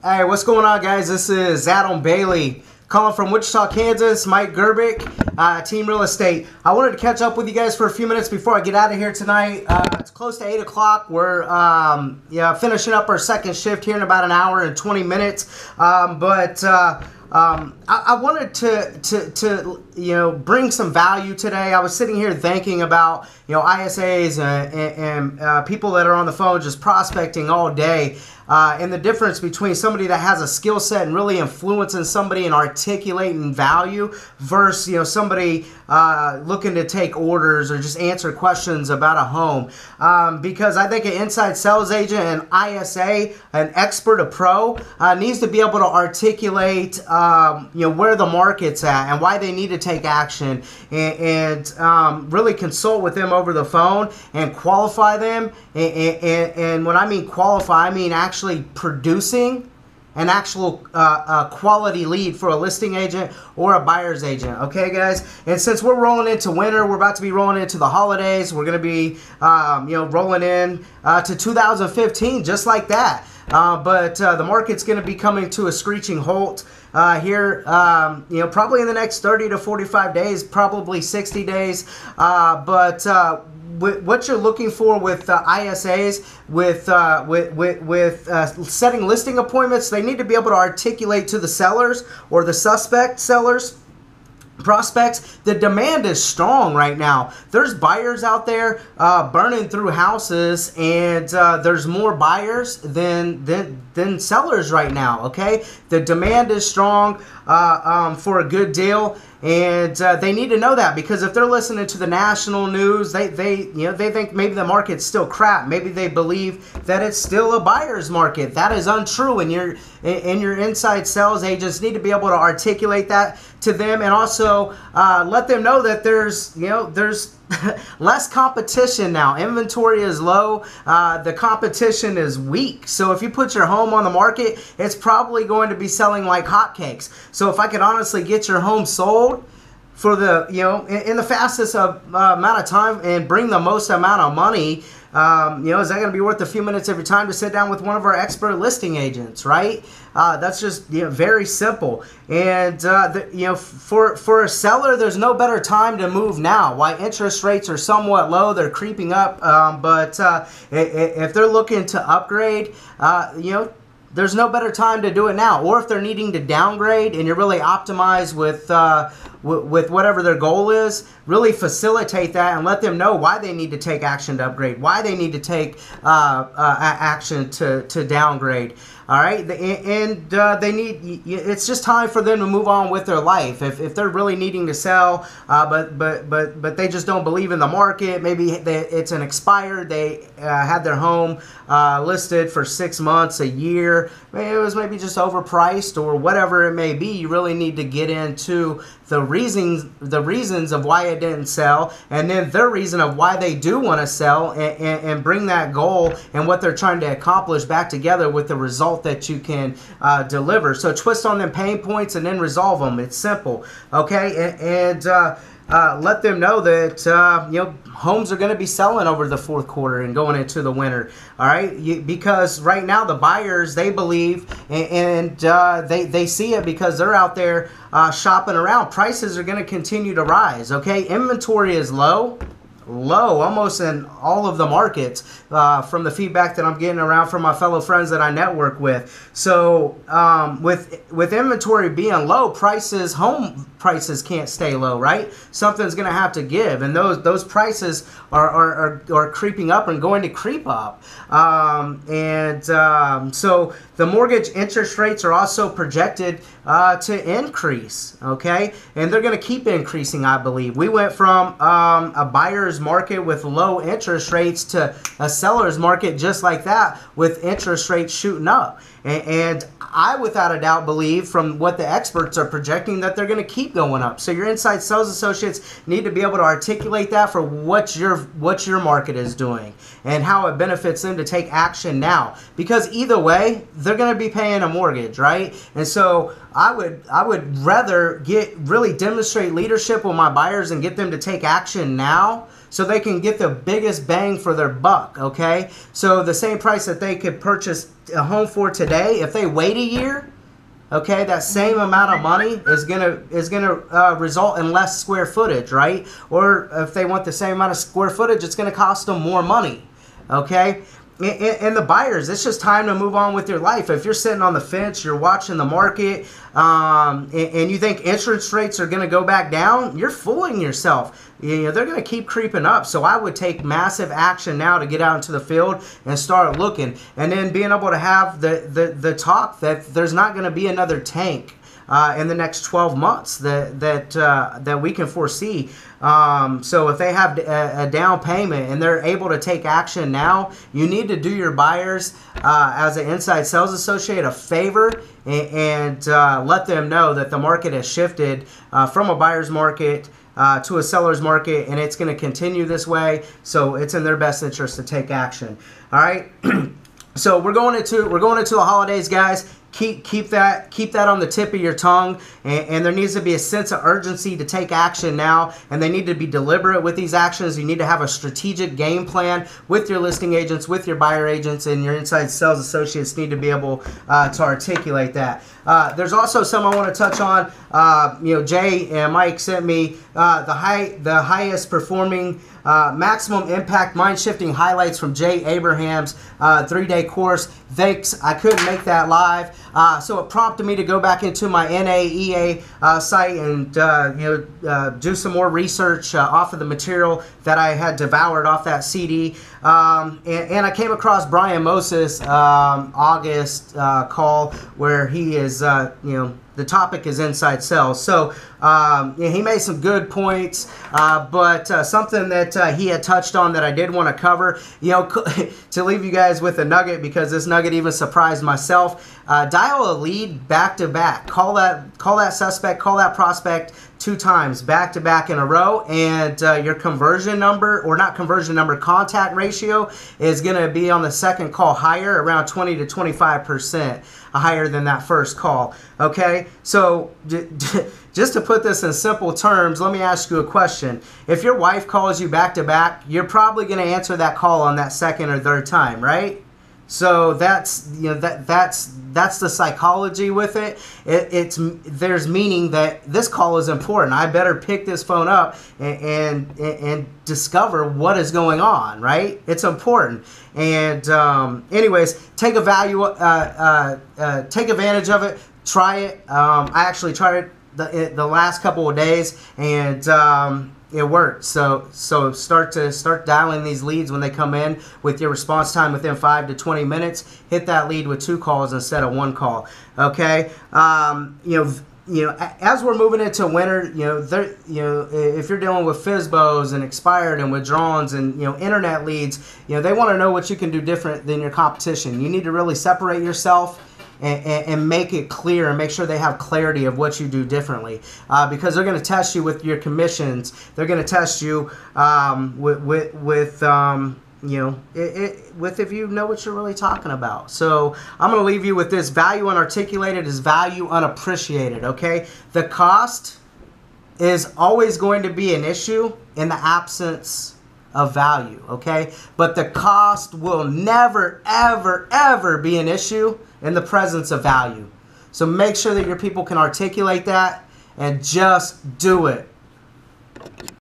Hey, what's going on, guys? This is Adam Bailey calling from Wichita, Kansas. Mike Gerbic, Team Real Estate. I wanted to catch up with you guys for a few minutes before I get out of here tonight. It's close to 8 o'clock. We're finishing up our second shift here in about an hour and 20 minutes. I wanted to bring some value today. I was sitting here thinking about ISAs and people that are on the phone just prospecting all day. And the difference between somebody that has a skill set and really influencing somebody and articulating value versus somebody looking to take orders or just answer questions about a home. Because I think an inside sales agent, an ISA, an expert, a pro needs to be able to articulate where the market's at and why they need to take action, and really consult with them over the phone and qualify them. And when I mean qualify, I mean actually producing an actual quality lead for a listing agent or a buyer's agent. Okay, guys? And since we're rolling into winter, we're about to be rolling into the holidays. We're going to be, rolling in to 2015 just like that. But the market's going to be coming to a screeching halt here, probably in the next 30 to 45 days, probably 60 days. What you're looking for with ISAs, with setting listing appointments, they need to be able to articulate to the sellers or the suspect sellers, prospects, the demand is strong right now. There's buyers out there burning through houses, and there's more buyers than sellers right now. Okay, the demand is strong for a good deal, and they need to know that, because if they're listening to the national news, they think maybe the market's still crap. Maybe they believe that it's still a buyer's market. That is untrue, and your inside sales agents need to be able to articulate that to them, and also let them know that there's less competition now. Inventory is low. The competition is weak. So if you put your home on the market, it's probably going to be selling like hotcakes. So if I could honestly get your home sold for the in the fastest amount of time and bring the most amount of money, is that going to be worth a few minutes of your time to sit down with one of our expert listing agents, right? That's just very simple. And for a seller, there's no better time to move now. Why interest rates are somewhat low, they're creeping up. But if they're looking to upgrade, there's no better time to do it now. Or if they're needing to downgrade and you're really optimized with whatever their goal is, really facilitate that and let them know why they need to take action to upgrade, why they need to take action to downgrade. All right, and it's just time for them to move on with their life. If they're really needing to sell, but they just don't believe in the market, maybe it's an expired, they had their home listed for 6 months, a year, it was maybe just overpriced or whatever it may be. You really need to get into the reasons of why it didn't sell, and then their reason of why they do want to sell, and bring that goal and what they're trying to accomplish back together with the result that you can deliver. So twist on them pain points and then resolve them. It's simple, okay? And let them know that homes are going to be selling over the fourth quarter and going into the winter. All right, because right now the buyers, they believe and they see it because they're out there shopping around. Prices are going to continue to rise. Okay, inventory is low almost in all of the markets, from the feedback that I'm getting around from my fellow friends that I network with. So with inventory being low, home prices can't stay low, right? Something's going to have to give, and those prices are creeping up and going to creep up. So the mortgage interest rates are also projected to increase, okay? And they're going to keep increasing, I believe. We went from a buyer's market with low interest rates to a seller's market just like that, with interest rates shooting up. And I, without a doubt, believe from what the experts are projecting that they're going to keep going up. So your inside sales associates need to be able to articulate that for what your market is doing and how it benefits them to take action now. Because either way, they're going to be paying a mortgage, right? And so I would rather really demonstrate leadership with my buyers and get them to take action now so they can get the biggest bang for their buck, okay? So the same price that they could purchase a home for today, if they wait a year, okay, that same amount of money is gonna result in less square footage, right? Or if they want the same amount of square footage, it's gonna cost them more money, okay? And the buyers, it's just time to move on with your life. If you're sitting on the fence, you're watching the market, and you think interest rates are going to go back down, you're fooling yourself. You know, they're going to keep creeping up. So I would take massive action now to get out into the field and start looking. And then being able to have the talk that there's not going to be another tank in the next 12 months that we can foresee. So if they have a down payment and they're able to take action now, you need to do your buyers as an inside sales associate a favor and let them know that the market has shifted from a buyer's market to a seller's market, and it's going to continue this way. So it's in their best interest to take action. All right. So we're going into the holidays, guys. Keep that on the tip of your tongue, and there needs to be a sense of urgency to take action now, and they need to be deliberate with these actions. You need to have a strategic game plan with your listing agents, with your buyer agents, and your inside sales associates need to be able to articulate that. There's also some I want to touch on. Jay and Mike sent me the highest performing maximum impact mind shifting highlights from Jay Abraham's 3-day course. Thanks, I couldn't make that live, so it prompted me to go back into my NAEA site and do some more research off of the material that I had devoured off that CD. And I came across Brian Moses August call where he is the topic is inside sales. So he made some good points, but something that he had touched on that I did want to cover, to leave you guys with a nugget, because this nugget even surprised myself. Dial a lead back to back. Call that suspect, call that prospect 2 times back to back in a row, and your conversion number, or not conversion number, contact ratio is going to be on the second call higher, around 20 to 25% higher than that first call. Okay, so just to put this in simple terms, let me ask you a question. If your wife calls you back to back, you're probably going to answer that call on that second or third time, right? So that's the psychology with it. There's meaning that this call is important. I better pick this phone up and discover what is going on, right? It's important. And anyways, take advantage of it. Try it. I actually tried it the last couple of days, and it worked. So start dialing these leads when they come in with your response time within 5 to 20 minutes. Hit that lead with 2 calls instead of 1 call. Okay. As we're moving into winter, if you're dealing with FSBOs and expired and withdrawals and internet leads, they want to know what you can do different than your competition. You need to really separate yourself and make it clear and make sure they have clarity of what you do differently, because they're going to test you with your commissions. They're going to test you with if you know what you're really talking about. So I'm going to leave you with this: value unarticulated is value unappreciated. Okay, the cost is always going to be an issue in the absence of value. Okay, but the cost will never, ever, ever be an issue in the presence of value. So make sure that your people can articulate that and just do it.